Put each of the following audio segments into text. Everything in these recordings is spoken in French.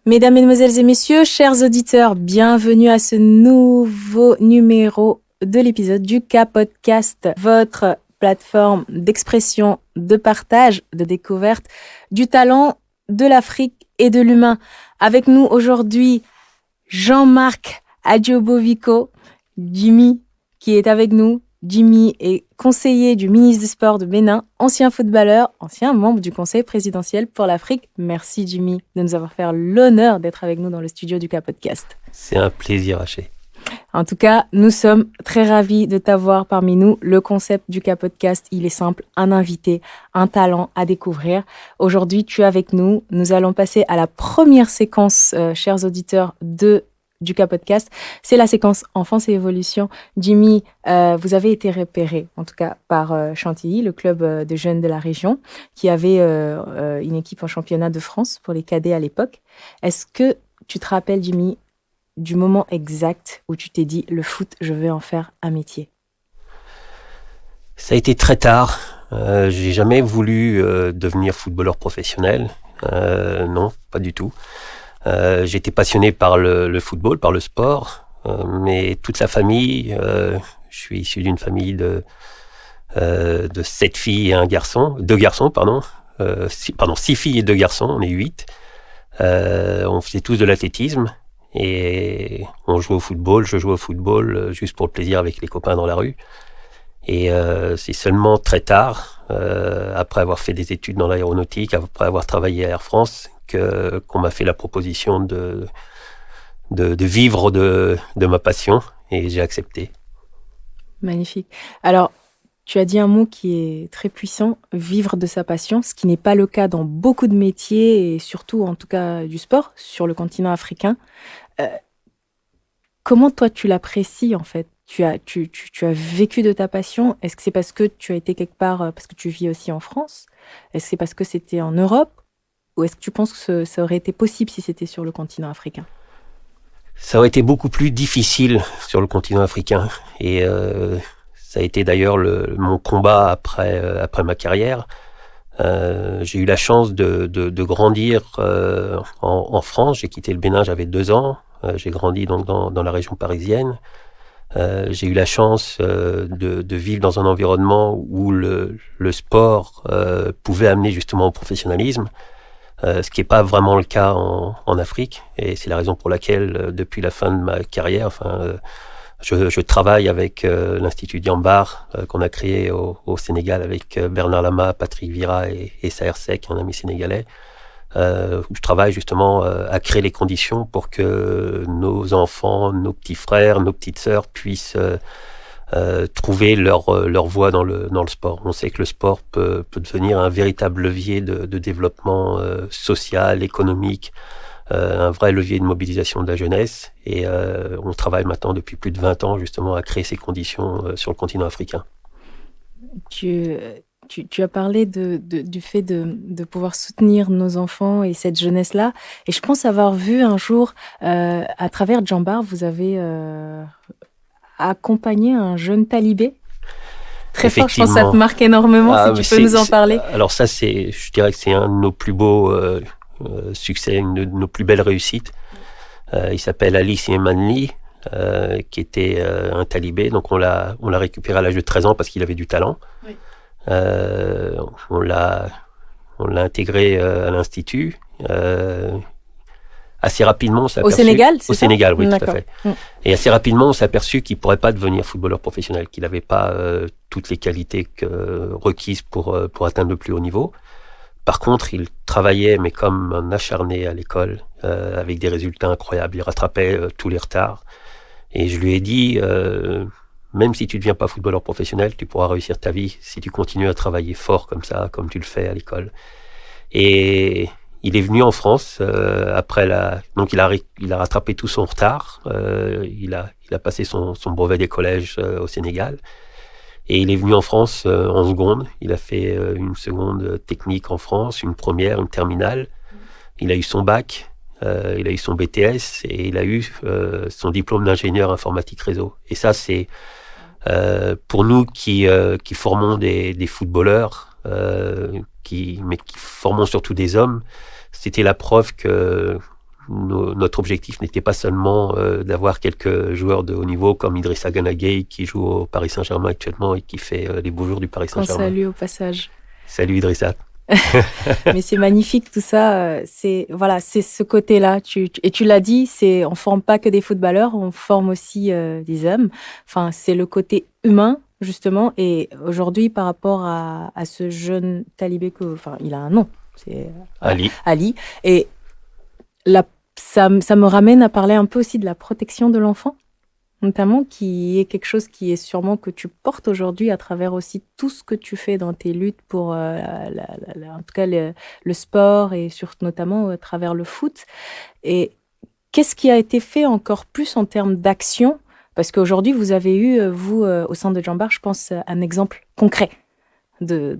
Mesdames, Mesdemoiselles et Messieurs, chers auditeurs, bienvenue à ce nouveau numéro de l'épisode du K-Podcast, votre plateforme d'expression, de partage, de découverte du talent, de l'Afrique et de l'humain. Avec nous aujourd'hui, Jean-Marc Adjobovico, Jimmy qui est avec nous. Jimmy est conseiller du ministre des Sports de Bénin, ancien footballeur, ancien membre du Conseil présidentiel pour l'Afrique. Merci Jimmy de nous avoir fait l'honneur d'être avec nous dans le studio du K-Podcast. C'est un plaisir, Haché. En tout cas, nous sommes très ravis de t'avoir parmi nous. Le concept du K-Podcast, il est simple, un invité, un talent à découvrir. Aujourd'hui, tu es avec nous. Nous allons passer à la première séquence, chers auditeurs, du K-Podcast. C'est la séquence Enfance et Évolution. Jimmy, vous avez été repéré, en tout cas par Chantilly, le club de jeunes de la région, qui avait une équipe en championnat de France pour les cadets à l'époque. Est-ce que tu te rappelles, Jimmy, du moment exact où tu t'es dit « le foot, je veux en faire un métier » ? Ça a été très tard. J'ai jamais voulu devenir footballeur professionnel. Non, pas du tout. J'étais passionné par le football, par le sport, mais toute la famille, je suis issu d'une famille de 7 filles et 2 garçons, pardon. 6 filles et 2 garçons, on est 8. On faisait tous de l'athlétisme et on jouait au football, je jouais au football juste pour le plaisir avec les copains dans la rue. Et c'est seulement très tard, après avoir fait des études dans l'aéronautique, après avoir travaillé à Air France, qu'on m'a fait la proposition de vivre de ma passion, et j'ai accepté. Magnifique. Alors, tu as dit un mot qui est très puissant, vivre de sa passion, ce qui n'est pas le cas dans beaucoup de métiers, et surtout, en tout cas, du sport, sur le continent africain. Comment toi, tu l'apprécies, en fait ? Tu as vécu de ta passion. Est-ce que c'est parce que tu as été quelque part, parce que tu vis aussi en France ? Est-ce que c'est parce que c'était en Europe ? Ou est-ce que tu penses que ça aurait été possible si c'était sur le continent africain ? Ça aurait été beaucoup plus difficile sur le continent africain. Et ça a été d'ailleurs mon combat après ma carrière. J'ai eu la chance de grandir en France. J'ai quitté le Bénin, j'avais 2 ans. J'ai grandi donc dans la région parisienne. J'ai eu la chance de vivre dans un environnement où le sport pouvait amener justement au professionnalisme. Ce qui n'est pas vraiment le cas en Afrique, et c'est la raison pour laquelle, depuis la fin de ma carrière, je travaille avec l'Institut Diambar qu'on a créé au Sénégal avec Bernard Lama, Patrick Vira et Saher Seck, un ami sénégalais. Où je travaille justement à créer les conditions pour que nos enfants, nos petits frères, nos petites sœurs puissent trouver leur voie dans le sport. On sait que le sport peut devenir un véritable levier de développement social, économique, un vrai levier de mobilisation de la jeunesse. Et on travaille maintenant depuis plus de 20 ans justement à créer ces conditions sur le continent africain. Tu as parlé du fait de pouvoir soutenir nos enfants et cette jeunesse-là. Et je pense avoir vu un jour, à travers Jambar, vous avez accompagné un jeune talibé. Très fort, je pense que ça te marque énormément, si tu peux nous en parler. Alors ça, je dirais que c'est un de nos plus beaux succès, une de nos plus belles réussites. Il s'appelle Ali Siemanli, qui était un talibé. Donc on l'a récupéré à l'âge de 13 ans parce qu'il avait du talent. Oui. On l'a intégré à l'Institut. Assez rapidement, on s'est aperçu... Au Sénégal, c'est Au ça ? Sénégal, oui, D'accord. tout à fait. Et assez rapidement, on s'est aperçu qu'il ne pourrait pas devenir footballeur professionnel, qu'il n'avait pas toutes les qualités requises pour atteindre le plus haut niveau. Par contre, il travaillait, mais comme un acharné à l'école, avec des résultats incroyables. Il rattrapait tous les retards. Et je lui ai dit, même si tu ne deviens pas footballeur professionnel, tu pourras réussir ta vie si tu continues à travailler fort comme ça, comme tu le fais à l'école. Et il est venu en France donc il a rattrapé tout son retard. Il a passé son brevet des collèges au Sénégal. Et il est venu en France en seconde. Il a fait une seconde technique en France, une première, une terminale. Il a eu son bac, il a eu son BTS et il a eu son diplôme d'ingénieur informatique réseau. Et ça, c'est pour nous qui formons des footballeurs, mais qui formons surtout des hommes, c'était la preuve que notre objectif n'était pas seulement d'avoir quelques joueurs de haut niveau comme Idrissa Gana Gueye qui joue au Paris Saint-Germain actuellement et qui fait les beaux jours du Paris Saint-Germain. Salut au passage. Salut Idrissa. Mais c'est magnifique tout ça. C'est ce côté-là. Et tu l'as dit, on forme pas que des footballeurs, on forme aussi des hommes. Enfin, c'est le côté humain justement. Et aujourd'hui, par rapport à ce jeune talibé il a un nom, c'est Ali. Et ça me ramène à parler un peu aussi de la protection de l'enfant, notamment, qui est quelque chose qui est sûrement que tu portes aujourd'hui à travers aussi tout ce que tu fais dans tes luttes pour en tout cas le sport et surtout notamment à travers le foot. Et qu'est-ce qui a été fait encore plus en termes d'action? Parce qu'aujourd'hui, vous avez eu, vous, au sein de Jambar, je pense, un exemple concret de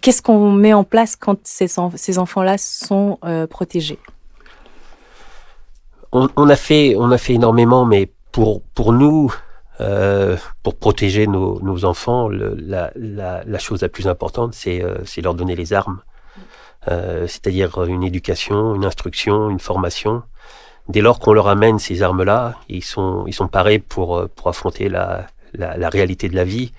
qu'est-ce qu'on met en place quand ces enfants-là sont protégés. On a fait énormément, mais pour nous, pour protéger nos enfants, la chose la plus importante, c'est leur donner les armes. C'est-à-dire une éducation, une instruction, une formation. Dès lors qu'on leur amène ces armes-là, ils sont parés pour affronter la réalité de la vie.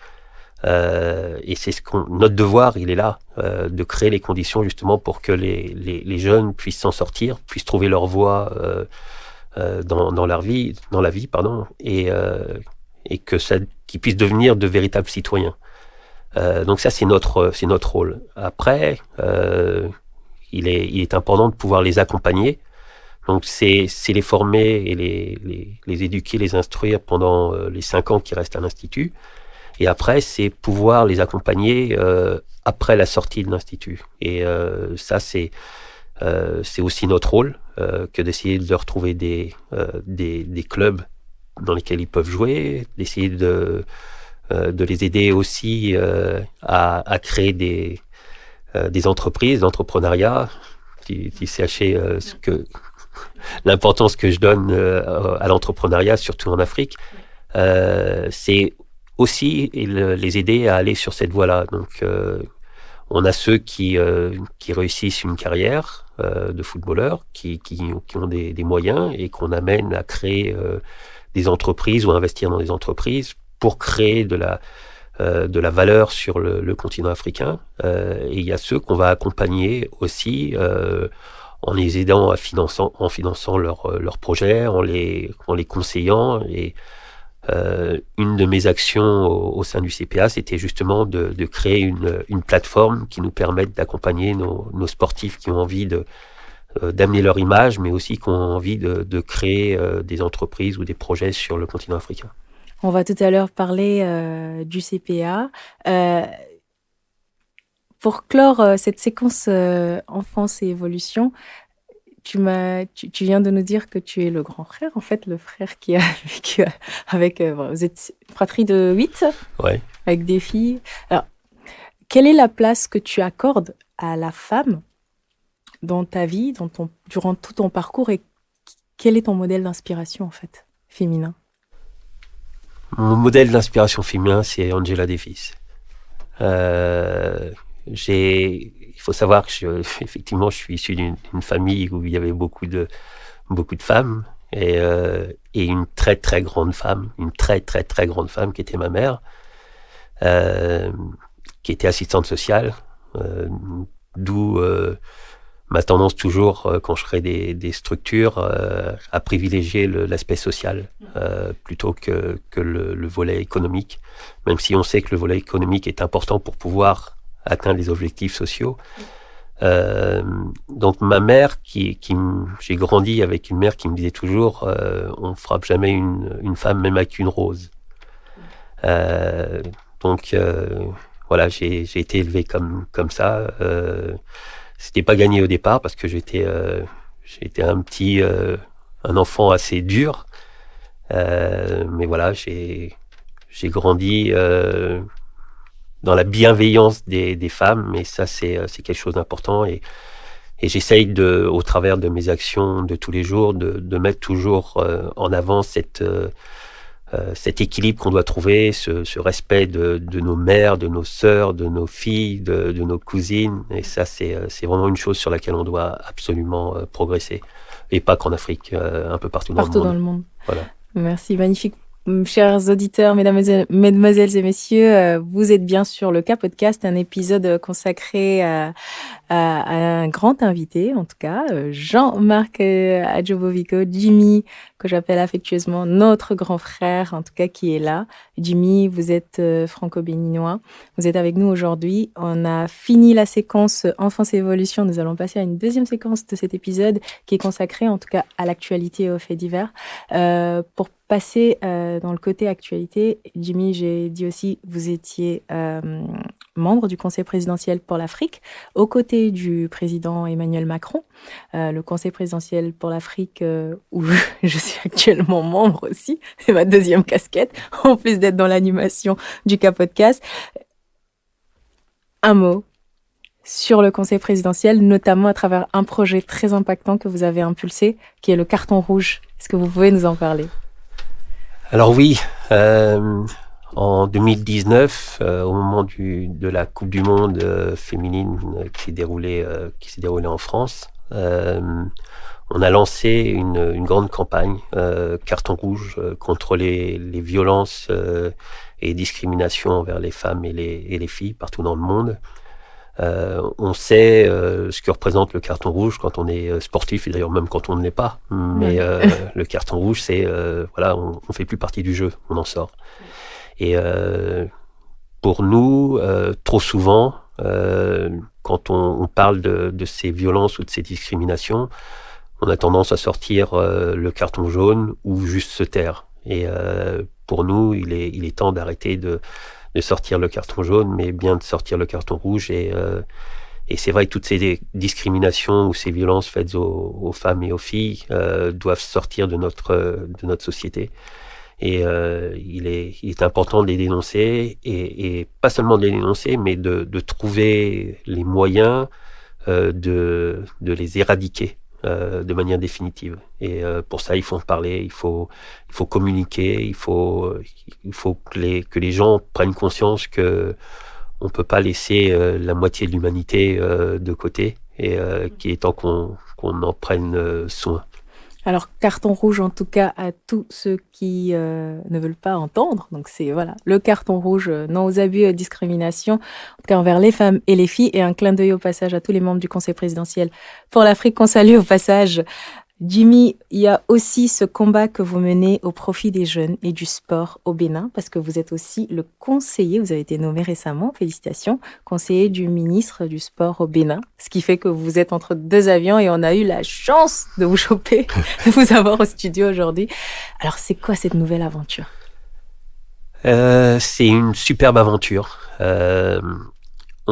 Et c'est notre devoir, il est là, de créer les conditions justement pour que les jeunes puissent s'en sortir, puissent trouver leur voie dans la vie, et que qu'ils puissent devenir de véritables citoyens. Donc ça, c'est notre rôle. Après, il est important de pouvoir les accompagner. Donc c'est les former et les éduquer, les instruire pendant les 5 ans qui restent à l'Institut. Et après, c'est pouvoir les accompagner après la sortie de l'Institut. Et ça, c'est aussi notre rôle que d'essayer de leur trouver des clubs dans lesquels ils peuvent jouer, d'essayer de les aider aussi à créer des entreprises, d'entrepreneuriat. Tu sais, l'importance que je donne à l'entrepreneuriat, surtout en Afrique, c'est aussi les aider à aller sur cette voie-là. Donc, on a ceux qui réussissent une carrière de footballeurs, qui ont des moyens et qu'on amène à créer des entreprises ou à investir dans des entreprises pour créer de la valeur sur le continent africain. Et il y a ceux qu'on va accompagner aussi en les aidant en finançant leurs projets, en les conseillant. Et une de mes actions au sein du CPA, c'était justement de créer une plateforme qui nous permette d'accompagner nos sportifs qui ont envie d'amener leur image, mais aussi qui ont envie de créer des entreprises ou des projets sur le continent africain. On va tout à l'heure parler du CPA. Pour clore cette séquence enfance et évolution, tu viens de nous dire que tu es le grand frère, en fait, le frère qui a vécu avec... vous êtes une fratrie de 8, ouais, avec des filles. Alors, quelle est la place que tu accordes à la femme dans ta vie, durant tout ton parcours, et quel est ton modèle d'inspiration, en fait, féminin? Mon modèle d'inspiration féminin, c'est Angela Davis. Il faut savoir que effectivement, je suis issu d'une famille où il y avait beaucoup de femmes et une très très grande femme, qui était ma mère, qui était assistante sociale, d'où ma tendance toujours, quand je crée des structures, à privilégier l'aspect social plutôt que le volet économique, même si on sait que le volet économique est important pour pouvoir atteindre les objectifs sociaux. Donc ma mère, j'ai grandi avec une mère qui me disait toujours on frappe jamais une femme même avec une rose. Donc voilà, j'ai été élevé comme ça. C'était pas gagné au départ parce que j'étais un enfant assez dur, mais voilà, j'ai grandi dans la bienveillance des femmes, et ça c'est quelque chose d'important, et j'essaye au travers de mes actions de tous les jours de mettre toujours en avant cet équilibre qu'on doit trouver, ce respect de nos mères, de nos sœurs, de nos filles, de nos cousines, et ça c'est vraiment une chose sur laquelle on doit absolument progresser. et pas qu'en Afrique, un peu partout dans le monde. Partout dans le monde. Voilà. Merci, magnifique. Chers auditeurs, mesdemoiselles et messieurs, vous êtes bien sur le K-Podcast, un épisode consacré à un grand invité, en tout cas, Jean-Marc Adjobovico, Jimmy, que j'appelle affectueusement notre grand frère, en tout cas, qui est là. Jimmy, vous êtes franco-béninois, vous êtes avec nous aujourd'hui. On a fini la séquence Enfance et Évolution. Nous allons passer à une deuxième séquence de cet épisode qui est consacrée, en tout cas, à l'actualité et aux faits divers. Pour passer dans le côté actualité, Jimmy, j'ai dit aussi, vous étiez membre du Conseil présidentiel pour l'Afrique, aux côtés du président Emmanuel Macron. Le Conseil présidentiel pour l'Afrique, où je suis actuellement membre aussi, c'est ma deuxième casquette, en plus d'être dans l'animation du K-Podcast. Un mot sur le Conseil présidentiel, notamment à travers un projet très impactant que vous avez impulsé, qui est le carton rouge. Est-ce que vous pouvez nous en parler ? Alors oui, en 2019, au moment de la Coupe du Monde féminine qui s'est déroulée en France, on a lancé une grande campagne carton rouge contre les violences et discriminations envers les femmes et les filles partout dans le monde. On sait ce que représente le carton rouge quand on est sportif, et d'ailleurs même quand on ne l'est pas. Mais le carton rouge, c'est voilà, on fait plus partie du jeu, on en sort. Et pour nous, trop souvent, quand on parle de ces violences ou de ces discriminations, on a tendance à sortir le carton jaune ou juste se taire. Et pour nous, il est temps d'arrêter de sortir le carton jaune, mais bien de sortir le carton rouge. Et c'est vrai que toutes ces discriminations ou ces violences faites aux femmes et aux filles doivent sortir de notre société. Et il est important de les dénoncer, et pas seulement de les dénoncer, mais de trouver les moyens de les éradiquer de manière définitive. Et pour ça, il faut en parler, il faut communiquer, il faut que les gens prennent conscience que on peut pas laisser la moitié de l'humanité de côté, et qu'il est temps qu'on en prenne soin. Alors, carton rouge en tout cas à tous ceux qui ne veulent pas entendre. Donc c'est voilà, le carton rouge, non aux abus et aux discriminations, en tout cas envers les femmes et les filles. Et un clin d'œil au passage à tous les membres du Conseil présidentiel pour l'Afrique qu'on salue au passage. Jimmy, il y a aussi ce combat que vous menez au profit des jeunes et du sport au Bénin, parce que vous êtes aussi le conseiller, vous avez été nommé récemment, félicitations, conseiller du ministre du Sport au Bénin, ce qui fait que vous êtes entre deux avions et on a eu la chance de vous choper, de vous avoir au studio aujourd'hui. Alors, c'est quoi cette nouvelle aventure ? C'est une superbe aventure.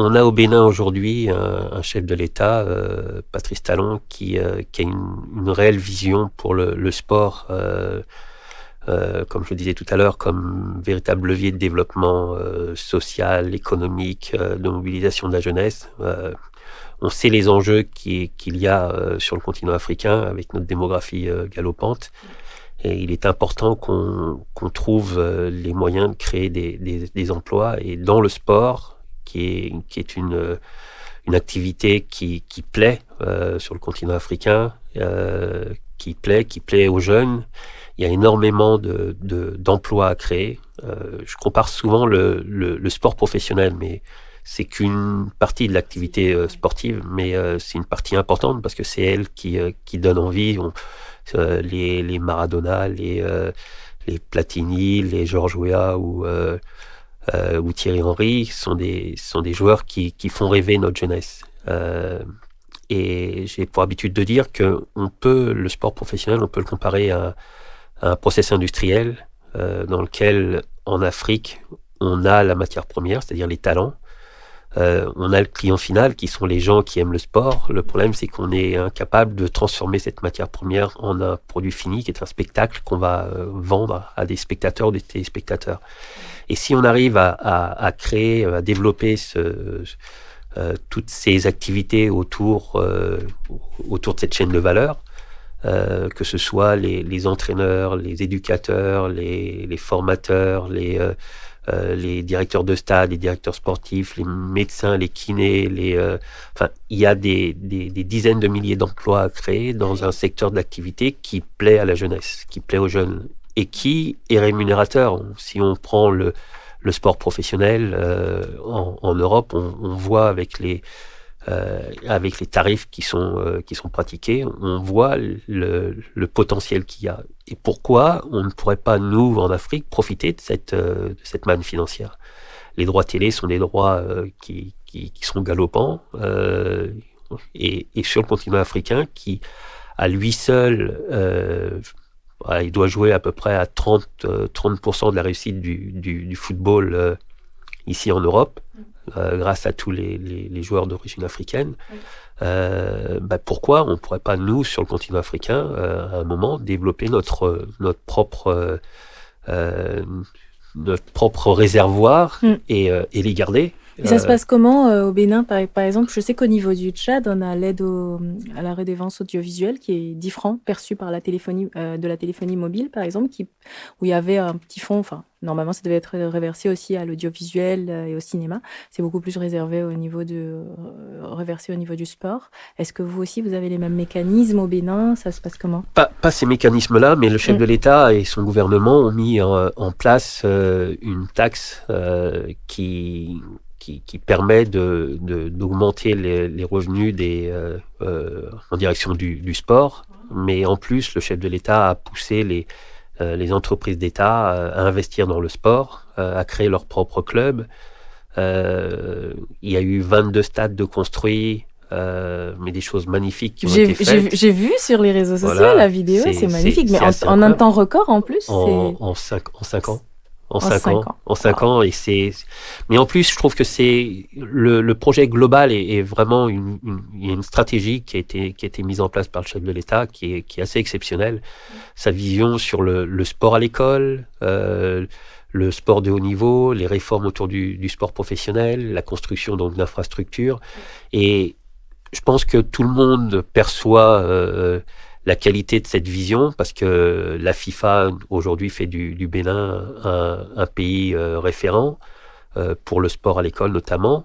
On a au Bénin aujourd'hui un chef de l'État, Patrice Talon, qui a une réelle vision pour le sport, comme je le disais tout à l'heure, comme véritable levier de développement social, économique, de mobilisation de la jeunesse. On sait les enjeux qu'il y a sur le continent africain avec notre démographie galopante. Et il est important qu'on trouve les moyens de créer des emplois. Et dans le sport, qui est une activité qui plaît sur le continent africain, qui plaît aux jeunes. Il y a énormément d'emplois à créer. Je compare souvent le sport professionnel, mais c'est qu'une partie de l'activité sportive, mais c'est une partie importante parce que c'est elle qui donne envie. Les Maradona, les Platini, les Georges Weah ou Thierry Henry sont des joueurs qui font rêver notre jeunesse. Et j'ai pour habitude de dire que le sport professionnel, on peut le comparer à un process industriel dans lequel, en Afrique, on a la matière première, c'est-à-dire les talents. On a le client final, qui sont les gens qui aiment le sport. Le problème, c'est qu'on est incapable de transformer cette matière première en un produit fini, qui est un spectacle qu'on va vendre à des spectateurs ou des téléspectateurs. Et si on arrive à créer, à développer toutes ces activités autour de cette chaîne de valeur, que ce soit les entraîneurs, les éducateurs, les formateurs, les directeurs de stade, les directeurs sportifs, les médecins, les kinés, il y a des dizaines de milliers d'emplois à créer dans un secteur d'activité qui plaît à la jeunesse, qui plaît aux jeunes et qui est rémunérateur. Si on prend le sport professionnel en Europe, on voit avec les tarifs qui sont pratiqués, on voit le potentiel qu'il y a. Et pourquoi on ne pourrait pas, nous, en Afrique, profiter de cette manne financière? Les droits télé sont des droits qui sont galopants, et sur le continent africain, qui, à lui seul, il doit jouer à peu près à 30% de la réussite du football ici en Europe, grâce à tous les joueurs d'origine africaine. Pourquoi on ne pourrait pas, nous, sur le continent africain, à un moment, développer notre propre réservoir et les garder? Et ça se passe comment au Bénin, par exemple? Je sais qu'au niveau du Tchad, on a l'aide à la redevance audiovisuelle qui est 10 francs perçus par la téléphonie, de la téléphonie mobile, par exemple, où il y avait un petit fonds. Enfin, normalement, ça devait être reversé aussi à l'audiovisuel et au cinéma. C'est beaucoup plus réservé reversé au niveau du sport. Est-ce que vous aussi, vous avez les mêmes mécanismes au Bénin? Ça se passe comment? Pas ces mécanismes-là, mais le chef de l'État et son gouvernement ont mis en place une taxe qui permet d'augmenter les revenus en direction du sport. Mais en plus, le chef de l'État a poussé les entreprises d'État à investir dans le sport, à créer leur propre club. Il y a eu 22 stades de construits, mais des choses magnifiques qui ont été faites. J'ai vu sur les réseaux sociaux la vidéo, c'est magnifique. Mais en un temps record en plus. En 5 ans. En 5 ans, mais en plus, je trouve que c'est le projet global est vraiment il y a une stratégie qui a été mise en place par le chef de l'État qui est assez exceptionnelle. Sa vision sur le sport à l'école, le sport de haut niveau, les réformes autour du sport professionnel, la construction donc d'infrastructures, et je pense que tout le monde perçoit la qualité de cette vision, parce que la FIFA aujourd'hui fait du Bénin un pays référent pour le sport à l'école notamment.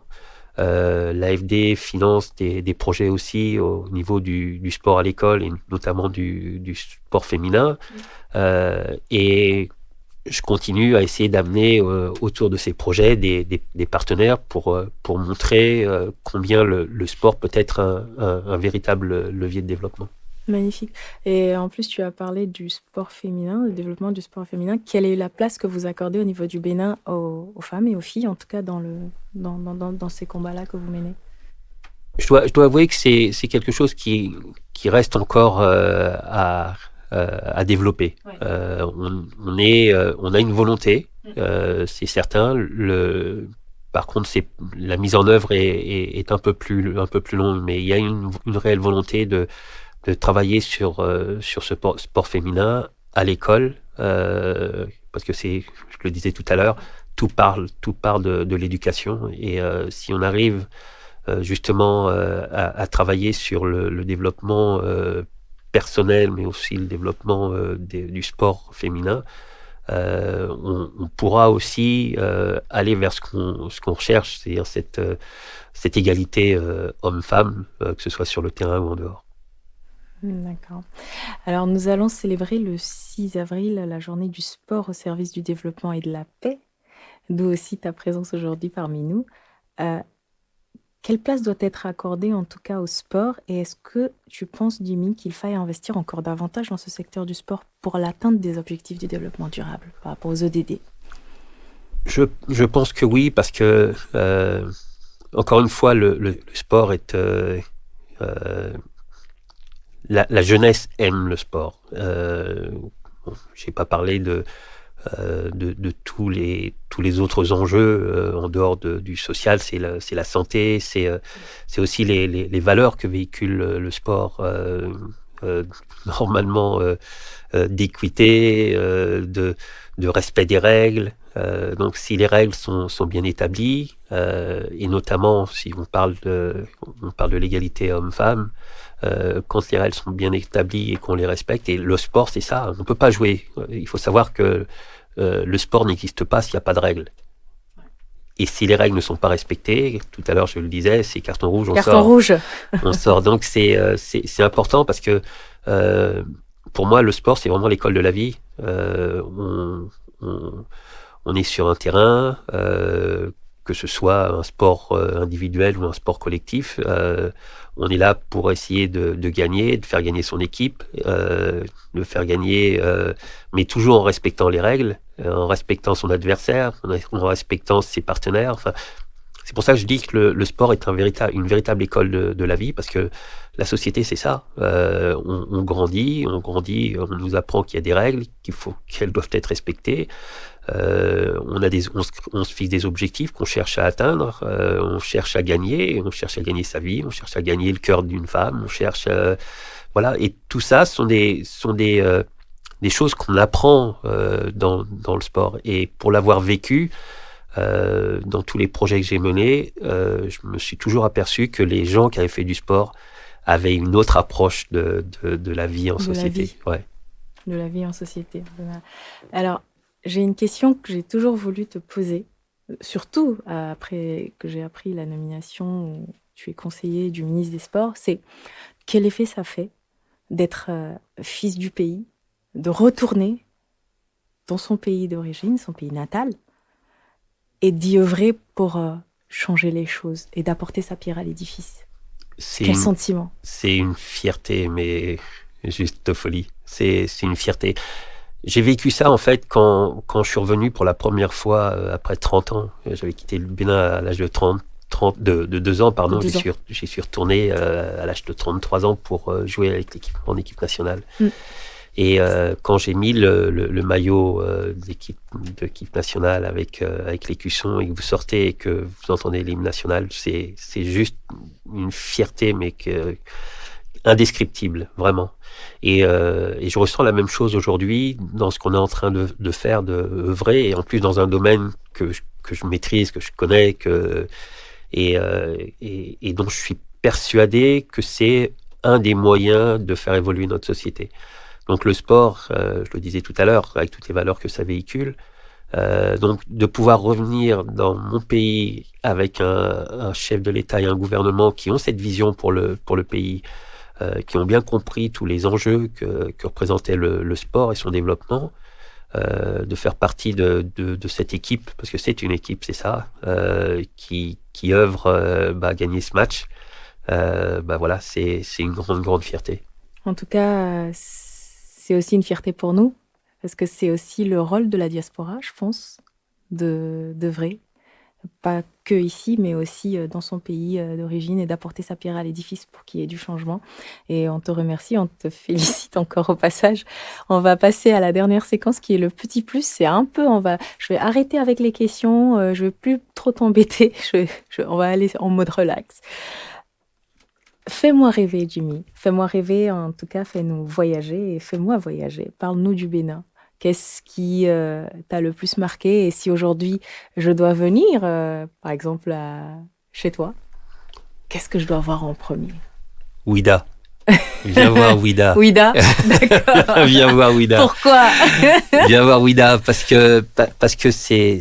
L'AFD finance des projets aussi au niveau du sport à l'école et notamment du sport féminin. Et je continue à essayer d'amener autour de ces projets des partenaires pour montrer combien le sport peut être un véritable levier de développement. Magnifique. Et en plus, tu as parlé du sport féminin, du développement du sport féminin. Quelle est la place que vous accordez au niveau du Bénin aux femmes et aux filles, en tout cas dans ces combats-là que vous menez? Je dois avouer que c'est quelque chose qui reste encore à développer. Ouais. On a une volonté, c'est certain. Par contre, la mise en œuvre est un peu plus longue, mais il y a une réelle volonté de travailler sur ce sport féminin à l'école, parce que je le disais tout à l'heure, tout part de l'éducation, et si on arrive justement à travailler sur le développement personnel, mais aussi le développement du sport féminin, on pourra aussi aller vers ce qu'on recherche, c'est-à-dire cette égalité homme-femme, que ce soit sur le terrain ou en dehors. D'accord. Alors, nous allons célébrer le 6 avril la journée du sport au service du développement et de la paix, d'où aussi ta présence aujourd'hui parmi nous. Quelle place doit être accordée en tout cas au sport, et est-ce que tu penses, Jimmy, qu'il faille investir encore davantage dans ce secteur du sport pour l'atteinte des objectifs du développement durable par rapport aux ODD? Je pense que oui, parce que encore une fois, le sport est la jeunesse aime le sport. J'ai pas parlé de tous les autres enjeux en dehors du social. C'est la santé, c'est aussi les valeurs que véhicule le sport, normalement d'équité, de respect des règles. Donc si les règles sont bien établies, et notamment si on parle de l'égalité homme-femme, quand les règles sont bien établies et qu'on les respecte, et le sport c'est ça, on ne peut pas jouer. Il faut savoir que le sport n'existe pas s'il n'y a pas de règles. Et si les règles ne sont pas respectées, tout à l'heure je le disais, c'est carton rouge, on Carton sort. rouge. On sort. Donc c'est important parce que pour moi le sport c'est vraiment l'école de la vie. On est sur un terrain, que ce soit un sport individuel ou un sport collectif. On est là pour essayer de gagner, de faire gagner son équipe, de faire gagner, mais toujours en respectant les règles, en respectant son adversaire, en respectant ses partenaires. Enfin, c'est pour ça que je dis que le sport est une véritable école de la vie, parce que la société, c'est ça. On grandit, on nous apprend qu'il y a des règles, qu'elles doivent être respectées. On se fixe des objectifs qu'on cherche à atteindre, on cherche à gagner sa vie, on cherche à gagner le cœur d'une femme, on cherche, voilà. Et tout ça sont des choses qu'on apprend dans le sport. Et pour l'avoir vécu, dans tous les projets que j'ai menés, je me suis toujours aperçu que les gens qui avaient fait du sport avaient une autre approche de la vie en société. Ouais. De la vie en société. Alors, j'ai une question que j'ai toujours voulu te poser, surtout après que j'ai appris la nomination où tu es conseiller du ministre des Sports, c'est quel effet ça fait d'être fils du pays, de retourner dans son pays d'origine, son pays natal, et d'y œuvrer pour changer les choses et d'apporter sa pierre à l'édifice. Quel sentiment? C'est une fierté, mais juste de folie. C'est une fierté. J'ai vécu ça, en fait, quand je suis revenu pour la première fois après 30 ans. J'avais quitté le Bénin à l'âge de 2 ans, pardon. J'y suis retourné à l'âge de 33 ans pour jouer en équipe nationale. Et quand j'ai mis le maillot d'équipe nationale avec l'écusson et que vous sortez et que vous entendez l'hymne national, c'est juste une fierté, mais indescriptible, vraiment. Et je ressens la même chose aujourd'hui dans ce qu'on est en train de faire, de œuvrer, et en plus dans un domaine que je maîtrise, que je connais, et dont je suis persuadé que c'est un des moyens de faire évoluer notre société. Donc le sport, je le disais tout à l'heure, avec toutes les valeurs que ça véhicule, donc de pouvoir revenir dans mon pays avec un chef de l'État et un gouvernement qui ont cette vision pour le pays, qui ont bien compris tous les enjeux que représentait le sport et son développement, de faire partie de cette équipe, parce que c'est une équipe, c'est ça, qui œuvre à gagner ce match. Voilà, c'est une grande fierté. En tout cas, c'est aussi une fierté pour nous, parce que c'est aussi le rôle de la diaspora, je pense, d'œuvrer, pas que ici, mais aussi dans son pays d'origine, et d'apporter sa pierre à l'édifice pour qu'il y ait du changement. Et on te remercie, on te félicite encore au passage. On va passer à la dernière séquence qui est le petit plus. C'est un peu, je vais arrêter avec les questions, je vais plus trop t'embêter, on va aller en mode relax. Fais-moi rêver, Jimmy. Fais-moi rêver, en tout cas, fais-nous voyager et fais-moi voyager. Parle-nous du Bénin. Qu'est-ce qui t'a le plus marqué? Et si aujourd'hui, je dois venir, par exemple, chez toi, qu'est-ce que je dois voir en premier? Ouida. Viens voir Ouida. Ouida, d'accord. Viens voir Ouida. Pourquoi? Viens voir Ouida, parce que c'est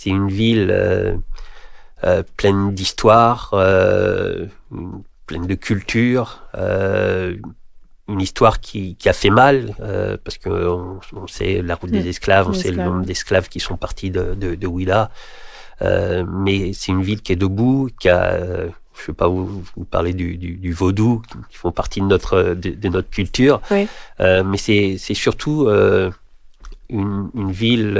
une ville pleine d'histoire, pleine de culture, une histoire qui a fait mal, parce que on sait la route des esclaves, on sait le nombre d'esclaves qui sont partis de Ouida, mais c'est une ville qui est debout, qui a, je ne sais pas vous parler du vaudou, qui font partie de notre culture, oui. Mais c'est surtout une ville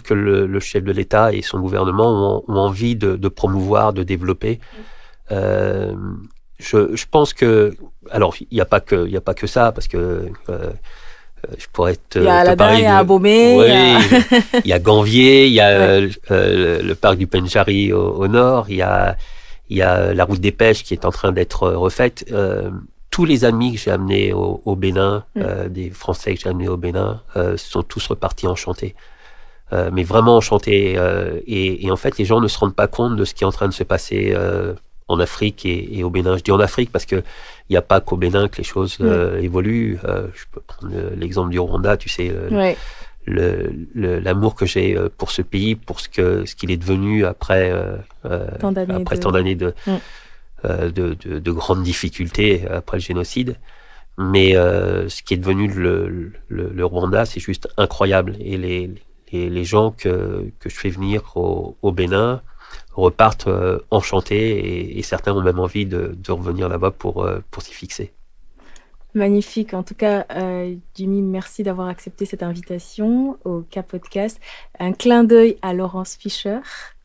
que le chef de l'État et son gouvernement ont envie de promouvoir, de développer. Je pense que, alors il n'y a pas que ça, parce que je pourrais te parler. Il y a Abomey, oui, il y a Ganvier, il y a le parc du Pendjari au nord, il y a la route des pêches qui est en train d'être refaite. Tous les amis que j'ai amenés au Bénin, des Français que j'ai amenés au Bénin, sont tous repartis enchantés. Mais vraiment enchantés. Et en fait, les gens ne se rendent pas compte de ce qui est en train de se passer en Afrique et au Bénin. Je dis en Afrique parce que il n'y a pas qu'au Bénin que les choses évoluent. Je peux prendre l'exemple du Rwanda, tu sais, l'amour que j'ai pour ce pays, pour ce qu'il est devenu après tant d'années de grandes difficultés après le génocide. Mais ce qui est devenu le Rwanda, c'est juste incroyable. Et les gens que je fais venir au Bénin repartent enchantés et certains ont même envie de revenir là-bas pour s'y fixer. Magnifique. En tout cas, Jimmy, merci d'avoir accepté cette invitation au K-Podcast. Un clin d'œil à Laurence Fischer.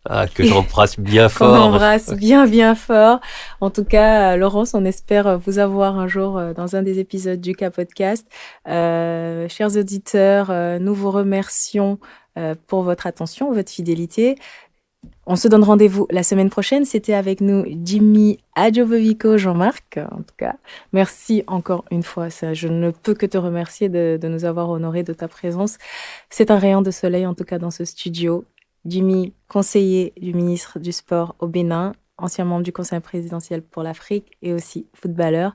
Ah, que j'embrasse bien fort. Qu'on embrasse bien, bien fort. En tout cas, Laurence, on espère vous avoir un jour dans un des épisodes du K-Podcast. Chers auditeurs, nous vous remercions pour votre attention, votre fidélité. On se donne rendez-vous la semaine prochaine. C'était avec nous Jimmy Adjobovico, Jean-Marc. En tout cas, merci encore une fois. Je ne peux que te remercier de nous avoir honorés de ta présence. C'est un rayon de soleil, en tout cas, dans ce studio. Jimmy, conseiller du ministre du Sport au Bénin, ancien membre du Conseil présidentiel pour l'Afrique et aussi footballeur,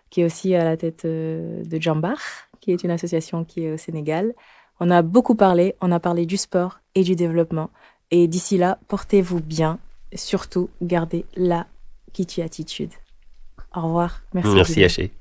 qui est aussi à la tête de Jambar, qui est une association qui est au Sénégal. On a beaucoup parlé. On a parlé du sport et du développement. Et d'ici là, portez-vous bien. Surtout, gardez la Kiti attitude. Au revoir. Merci Haché.